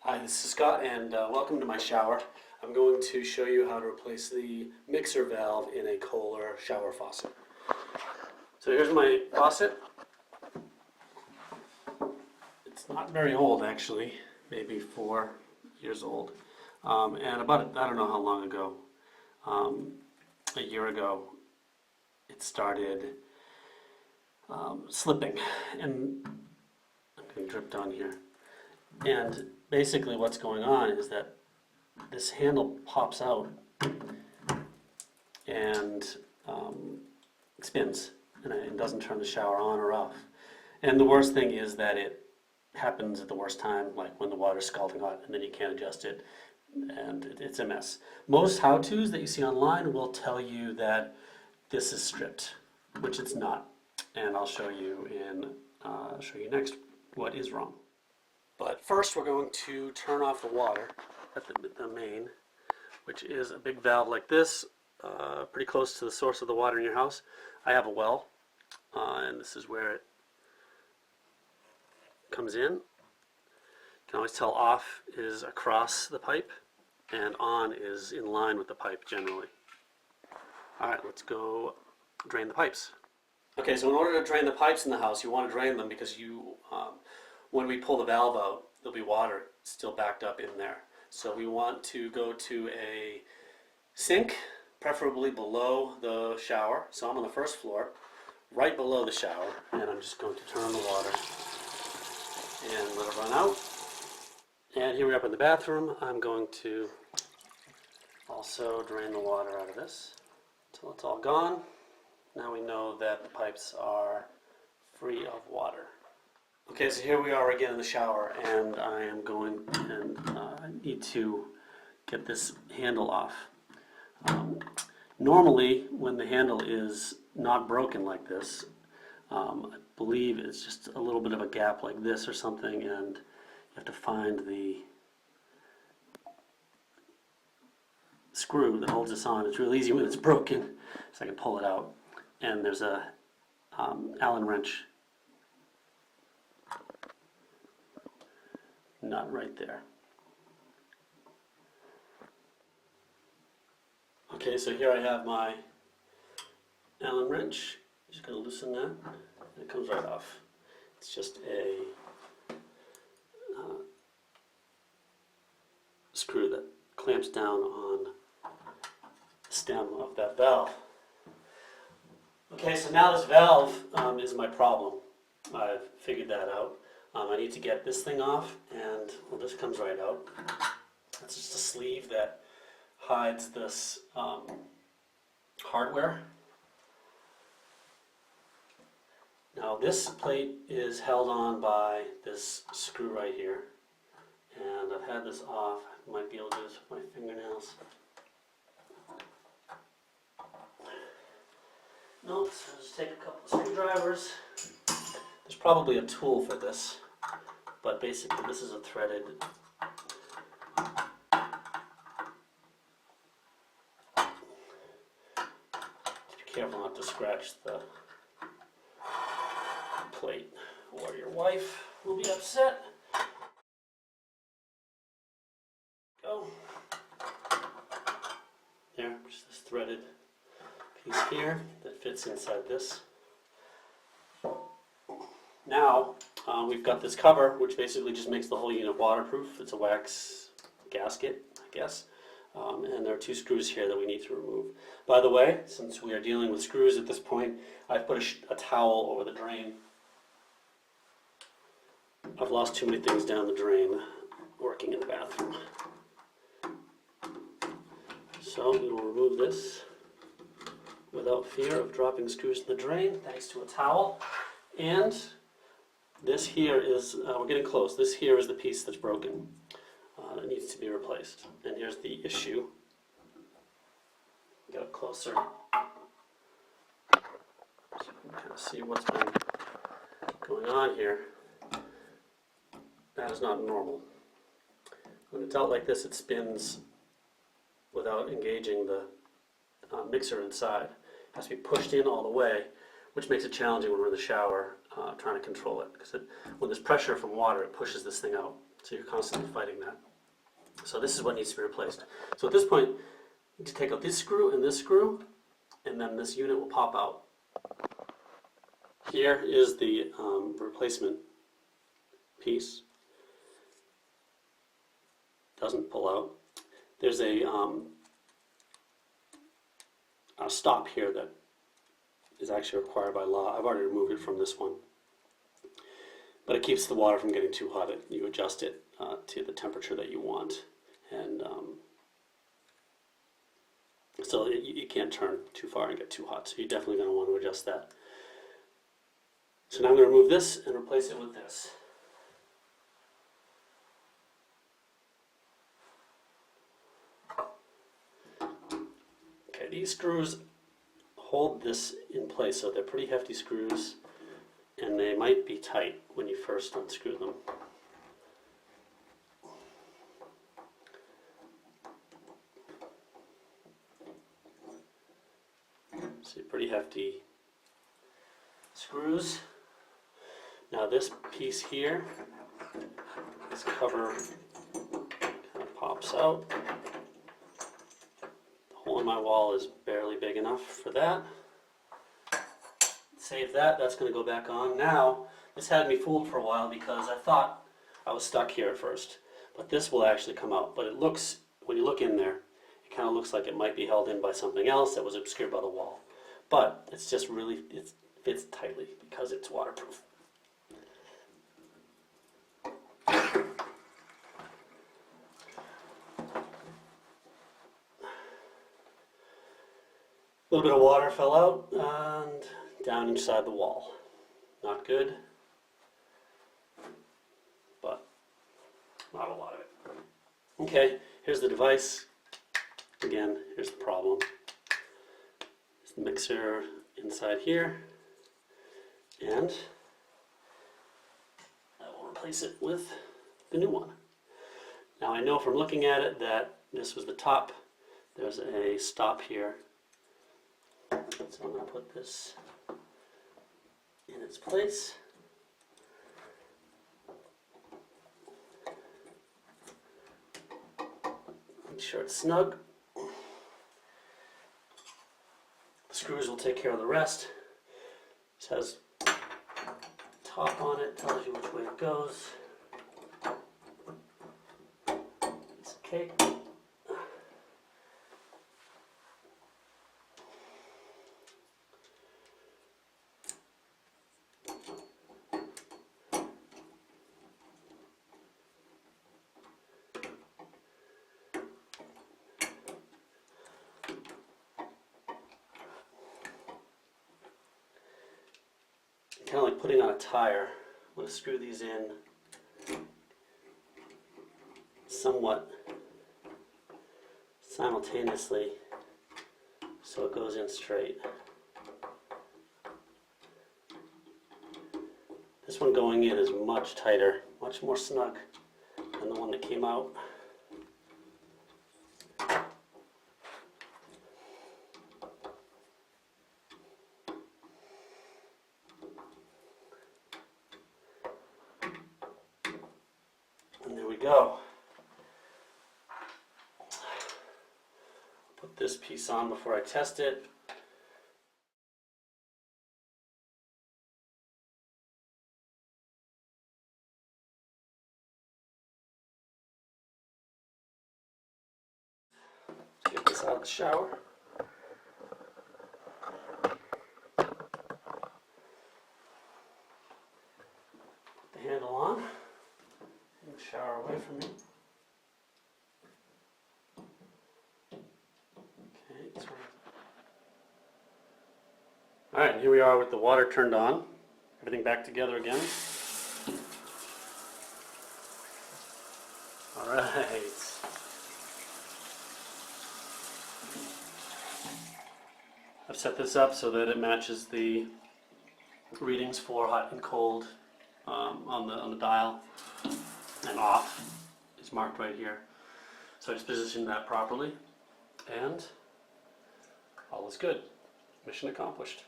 Hi, this is Scott and welcome to my shower. I'm going to show you how to replace the mixer valve in a Kohler shower faucet. So here's my faucet. It's not very old actually, maybe 4 years old. And about, I don't know how long ago, a year ago, it started slipping and I'm getting dripped on here. And basically what's going on is that this handle pops out and spins and it doesn't turn the shower on or off. And the worst thing is that it happens at the worst time, like when the water's scalding hot and then you can't adjust it and it's a mess. Most how-tos that you see online will tell you that this is stripped, which it's not. And I'll show you next what is wrong. But first we're going to turn off the water at the main, which is a big valve like this, pretty close to the source of the water in your house. I have a well, and this is where it comes in. You can always tell off is across the pipe, and on is in line with the pipe generally. Alright, let's go drain the pipes. Okay, so in order to drain the pipes in the house, you want to drain them because when we pull the valve out, there'll be water still backed up in there. So we want to go to a sink, preferably below the shower. So I'm on the first floor, right below the shower, and I'm just going to turn on the water and let it run out. And here we're up in the bathroom. I'm going to also drain the water out of this until it's all gone. Now we know that the pipes are free of water. Okay, so here we are again in the shower, and I am going and I need to get this handle off. Normally, when the handle is not broken like this, I believe it's just a little bit of a gap like this or something, and you have to find the screw that holds this on. It's real easy when it's broken, so I can pull it out. And there's a Allen wrench nut right there. Okay, so here I have my Allen wrench. Just going to loosen that, and it comes right off. It's just a screw that clamps down on the stem of that valve. Okay, so now this valve is my problem. I've figured that out. I need to get this thing off, and well, this comes right out. That's just a sleeve that hides this hardware. Now this plate is held on by this screw right here, and I've had this off. I might be able to do this with my fingernails. Nope, so I'll just take a couple of screwdrivers. There's probably a tool for this, but basically this is a threaded just be careful not to scratch the plate or your wife will be upset. Go. There, just this threaded piece here that fits inside this. Now we've got this cover, which basically just makes the whole unit waterproof. It's a wax gasket, I guess. And there are 2 screws here that we need to remove. By the way, since we are dealing with screws at this point, I've put a towel over the drain. I've lost too many things down the drain working in the bathroom. So we will remove this without fear of dropping screws in the drain, thanks to a towel. And this here is, we're getting close, this here is the piece that's broken. That needs to be replaced. And here's the issue. Get up closer so you can kind of see what's been going on here. That is not normal. When it's out like this, it spins without engaging the mixer inside. It has to be pushed in all the way, which makes it challenging when we're in the shower trying to control it, because when there's pressure from water, it pushes this thing out. So you're constantly fighting that. So this is what needs to be replaced. So at this point, you just take out this screw, and then this unit will pop out. Here is the replacement piece. Doesn't pull out. There's a stop here that is actually required by law. I've already removed it from this one. But it keeps the water from getting too hot. You adjust it to the temperature that you want. And so you can't turn too far and get too hot. So you're definitely going to want to adjust that. So now I'm going to remove this and replace it with this. Okay, these screws hold this in place, so they're pretty hefty screws, and they might be tight when you first unscrew them. See, pretty hefty screws. Now this piece here, this cover kind of pops out. The hole in my wall is barely big enough for that. Save that, that's going to go back on. Now, this had me fooled for a while because I thought I was stuck here at first. But this will actually come out. But it looks, when you look in there, it kind of looks like it might be held in by something else that was obscured by the wall. But it's just really, it fits tightly because it's waterproof. A little bit of water fell out and down inside the wall. Not good, but not a lot of it. Okay, here's the device. Again, here's the problem. There's the mixer inside here, and I will replace it with the new one. Now I know from looking at it that this was the top. There's a stop here. So I'm going to put this in its place. Make sure it's snug. The screws will take care of the rest. This has top on it, tells you which way it goes. Piece of cake. Kind of like putting on a tire. I'm going to screw these in somewhat simultaneously so it goes in straight. This one going in is much tighter, much more snug than the one that came out. And there we go. Put this piece on before I test it. Get this out of the shower. Put the handle on. Move the shower away from me. Okay, alright, and here we are with the water turned on. Everything back together again. Alright. I've set this up so that it matches the readings for hot and cold on the dial, and off is marked right here. So I just positioned that properly, and all is good. Mission accomplished.